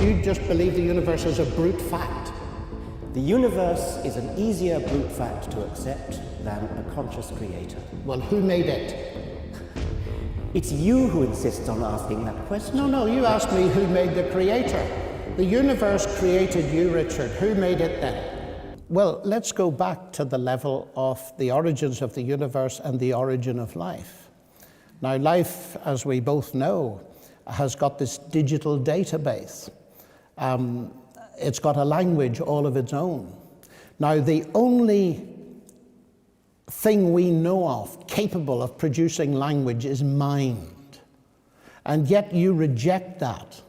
do you just believe the universe is a brute fact? The universe is an easier brute fact to accept than a conscious creator. Well, who made it? It's you who insists on asking that question. No, you asked me who made the creator. The universe created you, Richard. Who made it then? Well, let's go back to the level of the origins of the universe and the origin of life. Now, life, as we both know, has got this digital database. It's got a language all of its own. Now, the only thing we know of capable of producing language is mind. And yet you reject that.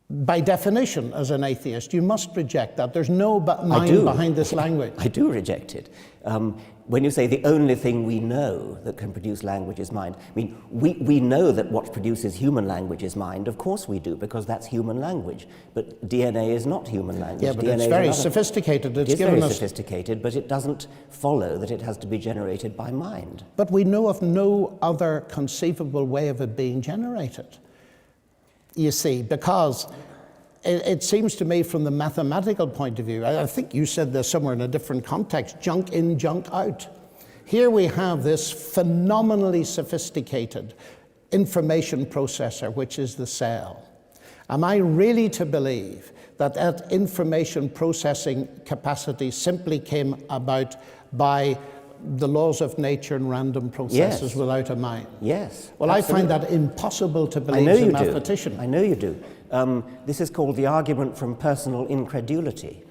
By definition, as an atheist, you must reject that. There's no mind behind this language. I do reject it. When you say the only thing we know that can produce language is mind, I mean, we know that what produces human language is mind. Of course we do, because that's human language. But DNA is not human language. Yeah, but it's very sophisticated. It is very sophisticated, but it doesn't follow that it has to be generated by mind. But we know of no other conceivable way of it being generated. You see, because it seems to me from the mathematical point of view, I think you said this somewhere in a different context, junk in, junk out. Here we have this phenomenally sophisticated information processor, which is the cell. Am I really to believe that that information processing capacity simply came about by the laws of nature and random processes without a mind? Yes. Well, absolutely. I find that impossible to believe as a mathematician. I know you do. This is called the argument from personal incredulity.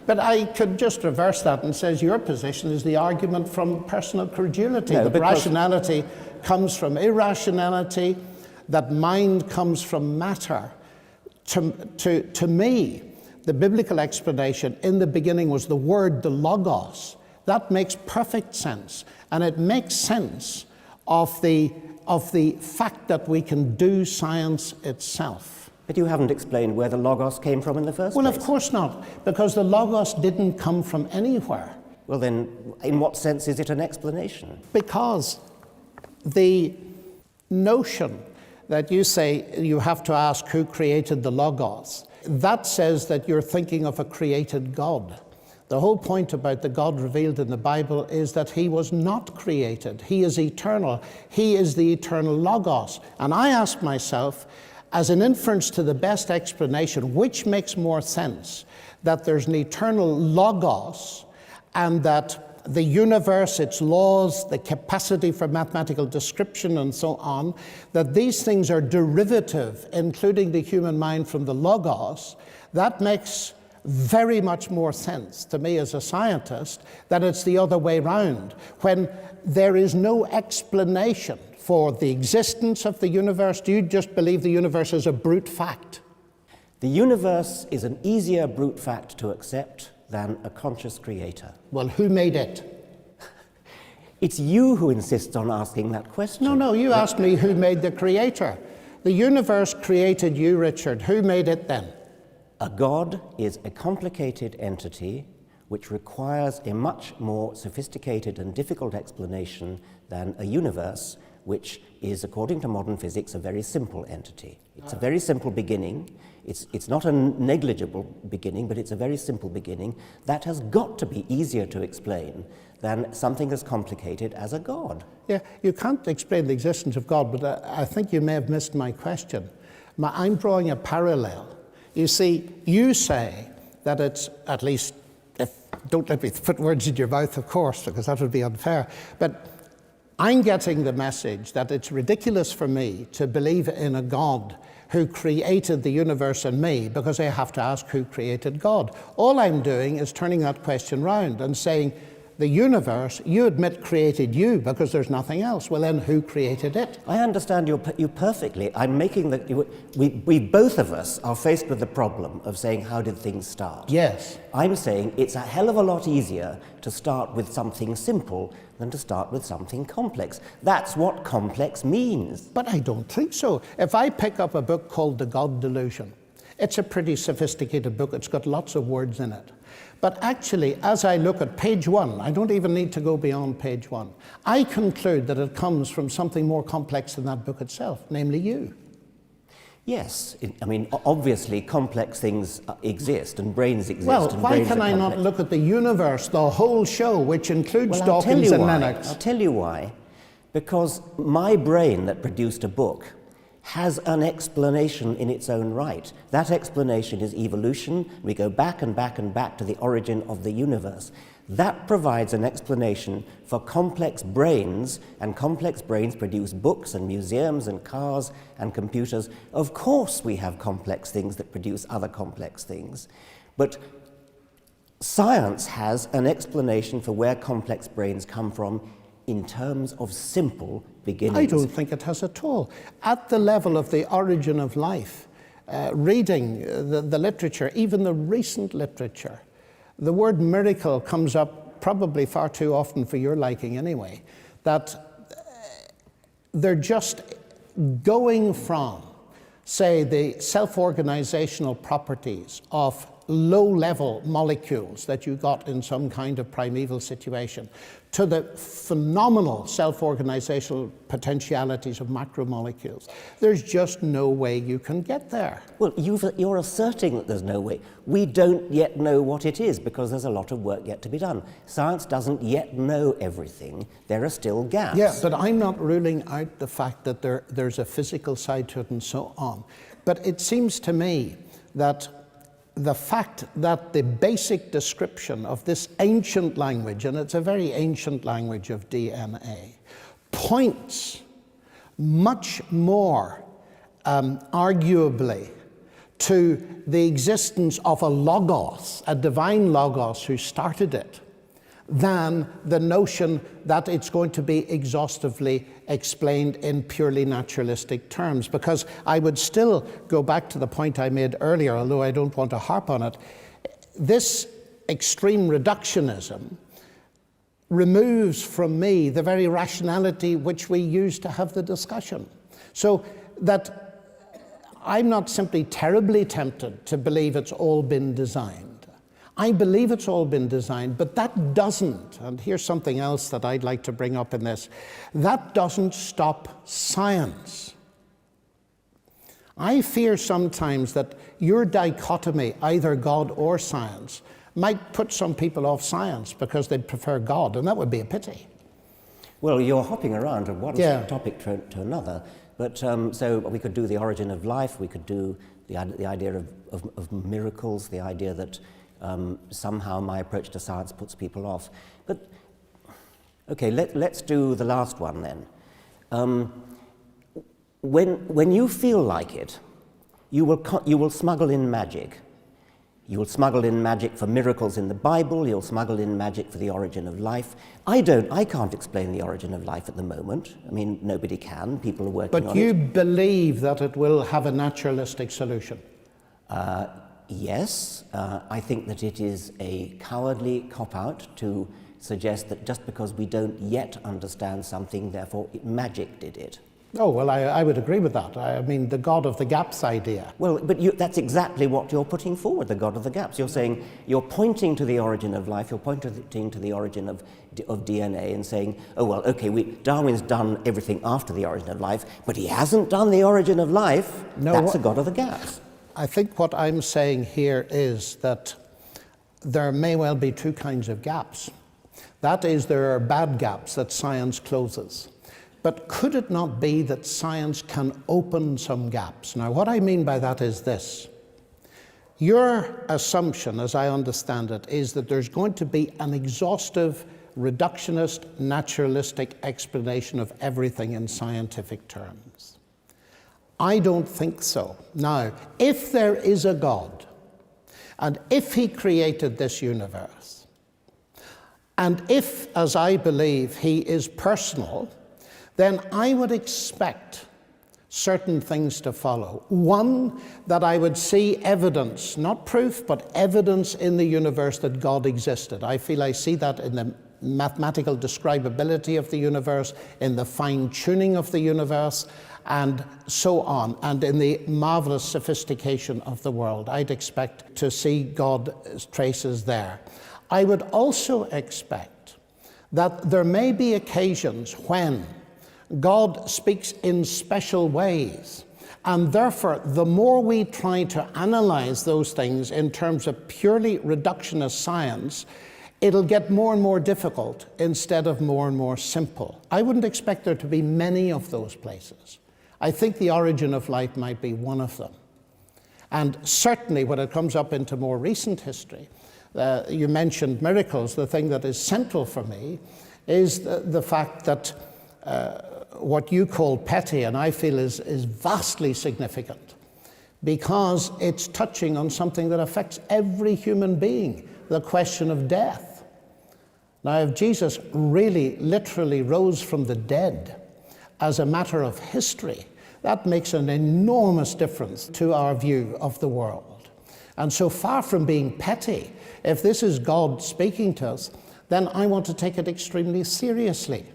But I could just reverse that and say your position is the argument from personal credulity. No, that rationality comes from irrationality, that mind comes from matter. To me, the biblical explanation in the beginning was the word, the logos. That makes perfect sense. And it makes sense of the fact that we can do science itself. But you haven't explained where the logos came from in the first place. Well, of course not, because the logos didn't come from anywhere. Well then, in what sense is it an explanation? Because the notion that you say you have to ask who created the logos, that says that you're thinking of a created God. The whole point about the God revealed in the Bible is that he was not created. He is eternal. He is the eternal logos. And I ask myself, as an inference to the best explanation, which makes more sense? That there's an eternal logos and that the universe, its laws, the capacity for mathematical description and so on, that these things are derivative, including the human mind, from the logos. That makes very much more sense to me as a scientist that it's the other way round. When there is no explanation for the existence of the universe, do you just believe the universe is a brute fact? The universe is an easier brute fact to accept than a conscious creator. Well, who made it? It's you who insists on asking that question. No, you asked me who made the creator. The universe created you, Richard. Who made it then? A God is a complicated entity which requires a much more sophisticated and difficult explanation than a universe, which is, according to modern physics, a very simple entity. It's a very simple beginning. It's not a negligible beginning, but it's a very simple beginning. That has got to be easier to explain than something as complicated as a God. Yeah, you can't explain the existence of God, but I think you may have missed my question. I'm drawing a parallel. You see, you say that it's, at least, don't let me put words in your mouth, of course, because that would be unfair, but I'm getting the message that it's ridiculous for me to believe in a God who created the universe and me, because I have to ask who created God. All I'm doing is turning that question round and saying, the universe, you admit, created you because there's nothing else. Well, then who created it? I understand you perfectly. I'm making the... We both of us are faced with the problem of saying, how did things start? Yes. I'm saying it's a hell of a lot easier to start with something simple than to start with something complex. That's what complex means. But I don't think so. If I pick up a book called The God Delusion, it's a pretty sophisticated book. It's got lots of words in it. But actually, as I look at page 1, I don't even need to go beyond page 1, I conclude that it comes from something more complex than that book itself, namely you. Yes, I mean, obviously complex things exist and brains exist. Well, and why brains can are I not complex. look at the universe, the whole show, which includes Well, Dawkins and Lennox? I'll tell you why. Because my brain that produced a book has an explanation in its own right. That explanation is evolution. We go back and back and back to the origin of the universe. That provides an explanation for complex brains, and complex brains produce books and museums and cars and computers. Of course we have complex things that produce other complex things. But science has an explanation for where complex brains come from in terms of simple beginnings. I don't think it has at all. At the level of the origin of life, reading the literature, even the recent literature, the word miracle comes up probably far too often for your liking anyway, that they're just going from, say, the self-organizational properties of low-level molecules that you got in some kind of primeval situation to the phenomenal self-organizational potentialities of macromolecules. There's just no way you can get there. Well, you're asserting that there's no way. We don't yet know what it is because there's a lot of work yet to be done. Science doesn't yet know everything. There are still gaps. Yeah, but I'm not ruling out the fact that there's a physical side to it and so on. But it seems to me that the fact that the basic description of this ancient language, and it's a very ancient language of DNA, points much more arguably to the existence of a logos, a divine logos who started it, than the notion that it's going to be exhaustively explained in purely naturalistic terms. Because I would still go back to the point I made earlier, although I don't want to harp on it. This extreme reductionism removes from me the very rationality which we use to have the discussion. So that I'm not simply terribly tempted to believe it's all been designed. I believe it's all been designed, but that doesn't, and here's something else that I'd like to bring up in this, that doesn't stop science. I fear sometimes that your dichotomy, either God or science, might put some people off science because they prefer God, and that would be a pity. Well, you're hopping around from one topic to another, but so we could do the origin of life, we could do the idea of miracles, the idea that somehow my approach to science puts people off. But, okay, let's do the last one then. When you feel like it, you will smuggle in magic. You will smuggle in magic for miracles in the Bible, you'll smuggle in magic for the origin of life. I can't explain the origin of life at the moment. I mean, nobody can, people are working on it. But you believe that it will have a naturalistic solution? Yes, I think that it is a cowardly cop-out to suggest that just because we don't yet understand something, therefore magic did it. Oh, well, I would agree with that. I mean, the God of the gaps idea. Well, but that's exactly what you're putting forward, the God of the gaps. You're saying, you're pointing to the origin of life, you're pointing to the origin of DNA and saying, oh, well, okay, Darwin's done everything after the origin of life, but he hasn't done the origin of life. No, that's the God of the gaps. I think what I'm saying here is that there may well be two kinds of gaps. That is, there are bad gaps that science closes. But could it not be that science can open some gaps? Now, what I mean by that is this. Your assumption, as I understand it, is that there's going to be an exhaustive, reductionist, naturalistic explanation of everything in scientific terms. I don't think so. Now, if there is a God, and if he created this universe, and if, as I believe, he is personal, then I would expect certain things to follow. One, that I would see evidence, not proof, but evidence in the universe that God existed. I feel I see that in the mathematical describability of the universe, in the fine-tuning of the universe, and so on, and in the marvelous sophistication of the world. I'd expect to see God's traces there. I would also expect that there may be occasions when God speaks in special ways, And therefore, the more we try to analyze those things in terms of purely reductionist science, it'll get more and more difficult instead of more and more simple. I wouldn't expect there to be many of those places. I think the origin of life might be one of them. And certainly when it comes up into more recent history, you mentioned miracles. The thing that is central for me is the fact that what you call petty, and I feel is vastly significant, because it's touching on something that affects every human being, the question of death. Now, if Jesus really literally rose from the dead as a matter of history, that makes an enormous difference to our view of the world. And so far from being petty, if this is God speaking to us, then I want to take it extremely seriously.